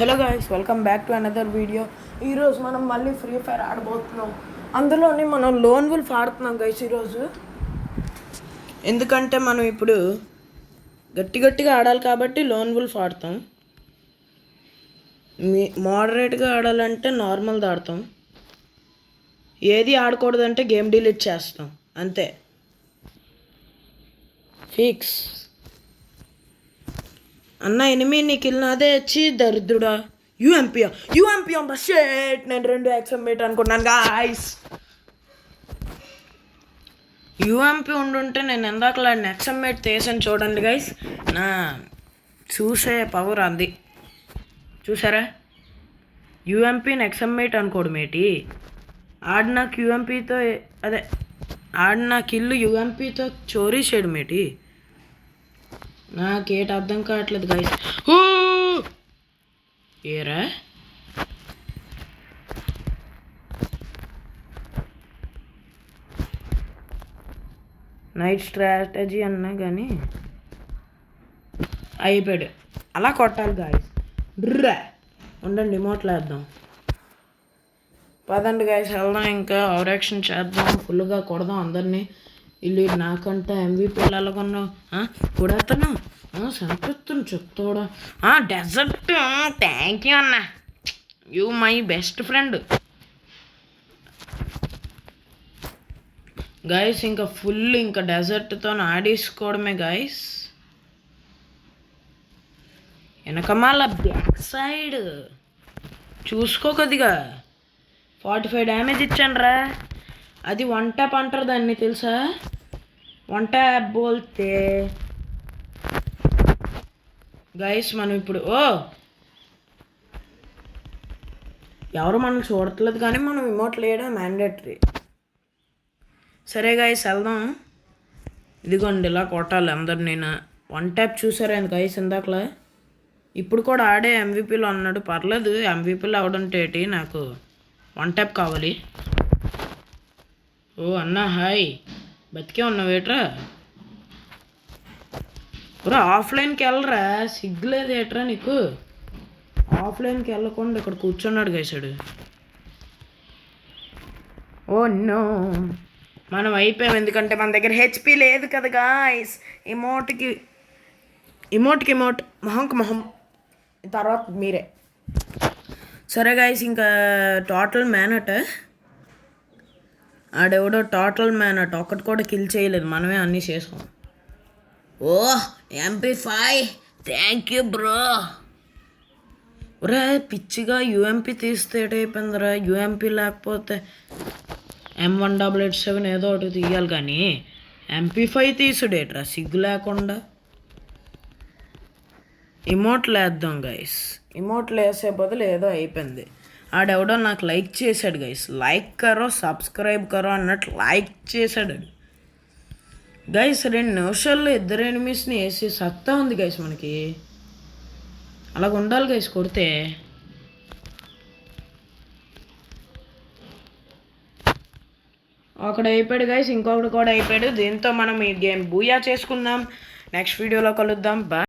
Hello guys, welcome back to another video. ఈరోజు మనం మళ్ళీ ఫ్రీ ఫైర్ ఆడబోతున్నాం. అందులోని మనం లోన్ వుల్ఫ్ ఆడుతున్నాం గైస్ ఈరోజు. ఎందుకంటే మనం ఇప్పుడు గట్టిగా ఆడాలి కాబట్టి లోన్ వుల్ఫ్ ఆడతాం. మోడరేట్గా ఆడాలంటే నార్మల్ది ఆడతాం. ఏది ఆడకూడదంటే గేమ్ డిలీట్ చేస్తాం, అంతే. ఫిక్స్ అన్న ఎనిమి నీకు నాదే వచ్చి దరిద్రుడా. యూఎంపీ అంత షేట్. నేను 2 ఎక్స్ఎంబేట్ అనుకున్నాను గాయస్. యూఎంపీ ఉండుంటే నేను ఎందాకలా ఎక్స్ఎంబేట్ తీసాను చూడండి గైస్. నా చూసే పవర్ అది చూసారా. యూఎంపీని ఎక్స్ఎంబేట్ అనుకోడు మేటి. నాకు యూఎంపీతో నాకు ఇల్లు యూఎంపీతో చోరీ చేయడు మేటి. నాకేట అర్థం కావట్లేదు గైస్. ఏరా నైట్ స్ట్రాటజీ అన్నా కానీ అయిపోయాడు. అలా కొట్టాలి గాయస్. డ్రా ఉండండి, రిమోట్లో వేద్దాం. పదండి గాయస్ వెళ్దాం. ఇంకా ఓవరాక్షన్ చేద్దాం, ఫుల్గా కొడదాం అందరినీ. ఇల్లు నాకంటే MVP వెళ్ళాలకున్నావు కూడా అతను సంతృప్తిని చెప్తాడా. డెజర్ట్ థ్యాంక్ యూ అన్న, you my best friend. Guys ఇంకా ఫుల్ ఇంకా డెజర్ట్తో ఆడేసుకోవడమే గైస్. వెనకమాల బ్యాక్ సైడ్ చూసుకో కొద్దిగా. 45 డ్యామేజ్ ఇచ్చాను రా. అది 1 ట్యాప్ అంటారు దాన్ని, తెలుసా? 1 ట్యాప్ బోల్తే గైస్. మనం ఇప్పుడు ఎవరు మనల్ని చూడట్లేదు కానీ మనం ఇమోట్లు వేయడం మ్యాండేటరీ. సరే గైస్ వెళ్దాం. ఇదిగోండి ఇలా కొట్టాలి అందరు. నేను 1 ట్యాప్ చూసారా గైస్ ఇందాకలా. ఇప్పుడు కూడా ఆడే MVPలో అన్నాడు. పర్లేదు, MVPలో అవడంటేటి, నాకు 1 ట్యాప్ కావాలి. అన్నా హాయ్, బతికే ఉన్నావేట్రా? ఆఫ్లైన్కి వెళ్ళరా, సిగ్గులేదు ఏట్రా నీకు? ఆఫ్లైన్కి వెళ్ళకుండా ఇక్కడ కూర్చున్నాడు గైసాడు. నో, మనం అయిపోయాం. ఎందుకంటే మన దగ్గర HP లేదు కదా గాయస్. ఇమోట్ మొహం తర్వాత మీరే. సరే గాయస్, ఇంకా టోటల్ మ్యాన్ అట. ఆడెవడో టోటల్ మ్యాన్ అట, ఒక్కటి కూడా కిల్ చేయలేదు. మనమే అన్నీ చేసుకోం. MP5 thank you bro. పిచ్చిగా UMP తీస్తే ఏటైపోయిందిరా. UMP లేకపోతే M1887 ఏదో ఒకటి తీయాలి కానీ MP5 తీసుడేట్రా సిగ్గు లేకుండా. ఇమోట్లు వేద్దాం గైస్. ఇమోట్లు వేసే బదులు ఏదో అయిపోయింది. ఆడెవడో నాకు లైక్ చేశాడు గైస్. లైక్ కరో సబ్స్క్రైబ్ కరో అన్నట్టు లైక్ చేశాడు గైస్. 2 నిమిషాల్లో 2 ఎనిమిస్ని వేసి సత్తా ఉంది గైస్ మనకి. అలాగ ఉండాలి గైస్ కొడితే. ఒకడు అయిపోయాడు గైస్, ఇంకొకటి కూడా అయిపోయాడు. దీంతో మనం ఈ గేమ్ బూయా చేసుకుందాం. నెక్స్ట్ వీడియోలో కలుద్దాం. బాయ్.